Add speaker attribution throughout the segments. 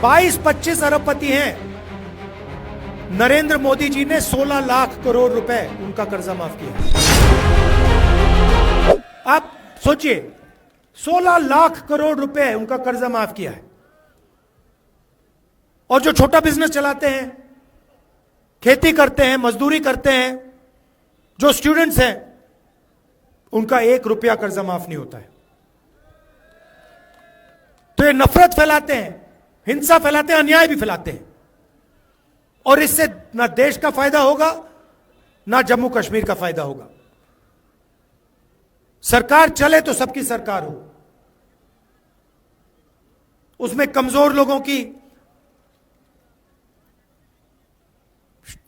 Speaker 1: 22-25 अरबपति हैं। नरेंद्र मोदी जी ने 16 लाख करोड़ रुपए उनका कर्जा माफ किया। आप सोचिए, 16 लाख करोड़ रुपए उनका कर्जा माफ किया है। और जो छोटा बिजनेस चलाते हैं, खेती करते हैं, मजदूरी करते हैं, जो स्टूडेंट्स हैं, उनका 1 रुपया कर्जा माफ नहीं होता है। तो ये नफरत फैलाते हैं, हिंसा फैलाते हैं, अन्याय भी फैलाते हैं। और इससे ना देश का फायदा होगा, ना जम्मू कश्मीर का फायदा होगा। सरकार चले तो सबकी सरकार हो, उसमें कमजोर लोगों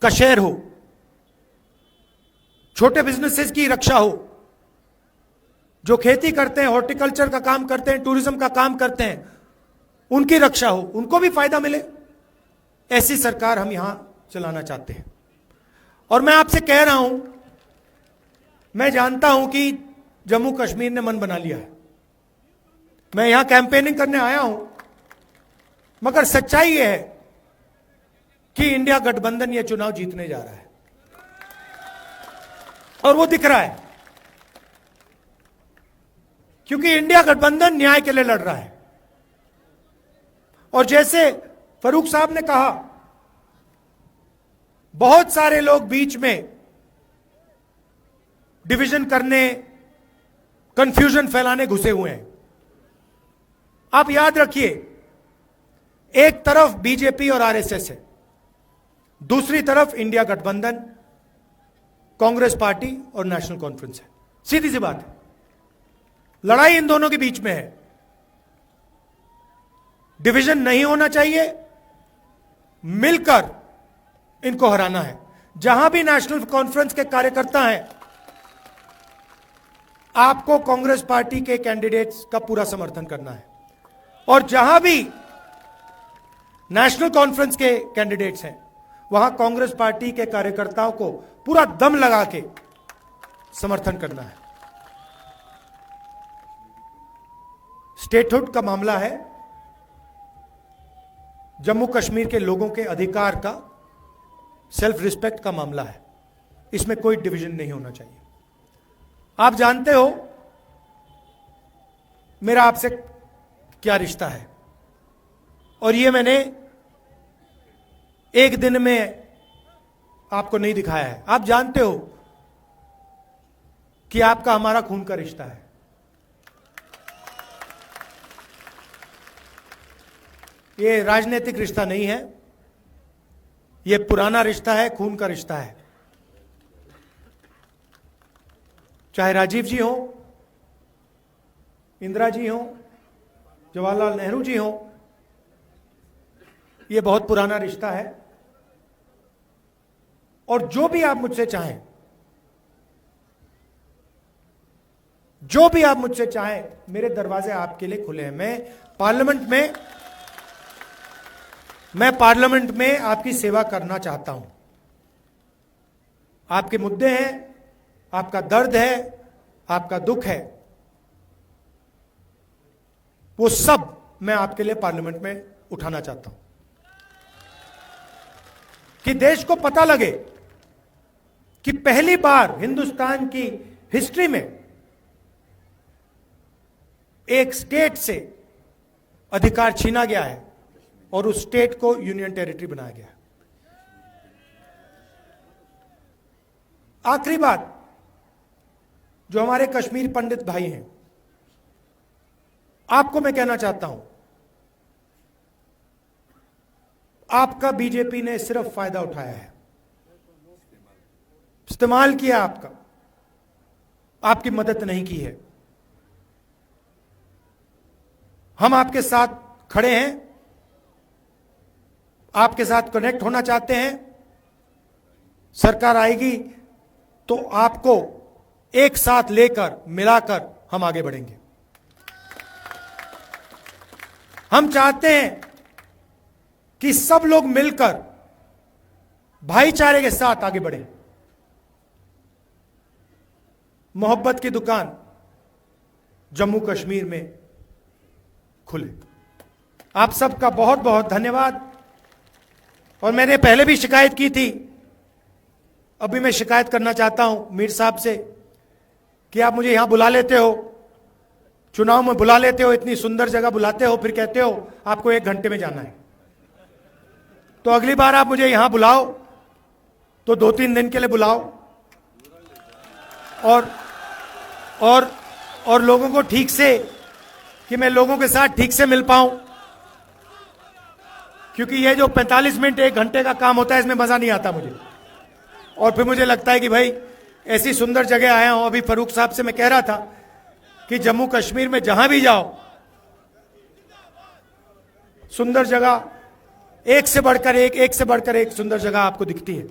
Speaker 1: का शेयर हो, छोटे बिजनेसेस की रक्षा हो, जो खेती करते हैं, हॉर्टिकल्चर का काम करते हैं, टूरिज्म का काम करते हैं, उनकी रक्षा हो, उनको भी फायदा मिले। ऐसी सरकार हम यहां चलाना चाहते हैं। और मैं आपसे कह रहा हूं, मैं जानता हूं कि जम्मू कश्मीर ने मन बना लिया है। मैं यहां कैंपेनिंग करने आया हूं, मगर सच्चाई यह है कि इंडिया गठबंधन यह चुनाव जीतने जा रहा है, और वो दिख रहा है, क्योंकि इंडिया गठबंधन न्याय के लिए लड़ रहा है। और जैसे फरूक साहब ने कहा, बहुत सारे लोग बीच में डिवीजन करने, कंफ्यूजन फैलाने घुसे हुए हैं। आप याद रखिए, एक तरफ बीजेपी और आरएसएस है, दूसरी तरफ इंडिया गठबंधन, कांग्रेस पार्टी और नेशनल कॉन्फ्रेंस है। सीधी सी बात है, लड़ाई इन दोनों के बीच में है। डिवीजन नहीं होना चाहिए, मिलकर इनको हराना है। जहां भी नेशनल कॉन्फ्रेंस के कार्यकर्ता हैं, आपको कांग्रेस पार्टी के कैंडिडेट्स का पूरा समर्थन करना है। और जहां भी नेशनल कॉन्फ्रेंस के कैंडिडेट्स हैं, वहां कांग्रेस पार्टी के कार्यकर्ताओं को पूरा दम लगा के समर्थन करना है। स्टेटहुड का मामला है, जम्मू कश्मीर के लोगों के अधिकार का, सेल्फ रिस्पेक्ट का मामला है। इसमें कोई डिवीजन नहीं होना चाहिए। आप जानते हो मेरा आपसे क्या रिश्ता है, और ये मैंने एक दिन में आपको नहीं दिखाया है। आप जानते हो कि आपका हमारा खून का रिश्ता है। ये राजनीतिक रिश्ता नहीं है, ये पुराना रिश्ता है, खून का रिश्ता है। चाहे राजीव जी हो, इंदिरा जी हो, जवाहरलाल नेहरू जी हो, ये बहुत पुराना रिश्ता है। और जो भी आप मुझसे चाहें, जो भी आप मुझसे चाहें, मेरे दरवाजे आपके लिए खुले हैं। मैं पार्लियामेंट में आपकी सेवा करना चाहता हूं। आपके मुद्दे हैं, आपका दर्द है, आपका दुख है, वो सब मैं आपके लिए पार्लियामेंट में उठाना चाहता हूं, कि देश को पता लगे कि पहली बार हिंदुस्तान की हिस्ट्री में एक स्टेट से अधिकार छीना गया है और उस स्टेट को यूनियन टेरिटरी बनाया गया। आखिरी बात, जो हमारे कश्मीर पंडित भाई हैं, आपको मैं कहना चाहता हूं, आपका बीजेपी ने सिर्फ फायदा उठाया है, इस्तेमाल किया आपका, आपकी मदद नहीं की है। हम आपके साथ खड़े हैं, आपके साथ कनेक्ट होना चाहते हैं। सरकार आएगी तो आपको एक साथ लेकर, मिलाकर हम आगे बढ़ेंगे। हम चाहते हैं कि सब लोग मिलकर भाईचारे के साथ आगे बढ़ें। मोहब्बत की दुकान जम्मू कश्मीर में खुले। आप सबका बहुत बहुत धन्यवाद। और मैंने पहले भी शिकायत की थी, अभी मैं शिकायत करना चाहता हूं मीर साहब से कि आप मुझे यहां बुला लेते हो, चुनाव में बुला लेते हो, इतनी सुंदर जगह बुलाते हो, फिर कहते हो आपको 1 घंटे में जाना है। तो अगली बार आप मुझे यहां बुलाओ तो 2-3 दिन के लिए बुलाओ और लोगों को ठीक से, कि मैं लोगों के साथ ठीक से मिल पाऊं, क्योंकि ये जो 45 मिनट 1 घंटे का काम होता है इसमें मजा नहीं आता मुझे। और फिर मुझे लगता है कि भाई ऐसी सुंदर जगह आया हूं। अभी फारूक साहब से मैं कह रहा था कि जम्मू कश्मीर में जहां भी जाओ सुंदर जगह, एक से बढ़कर एक सुंदर जगह आपको दिखती है।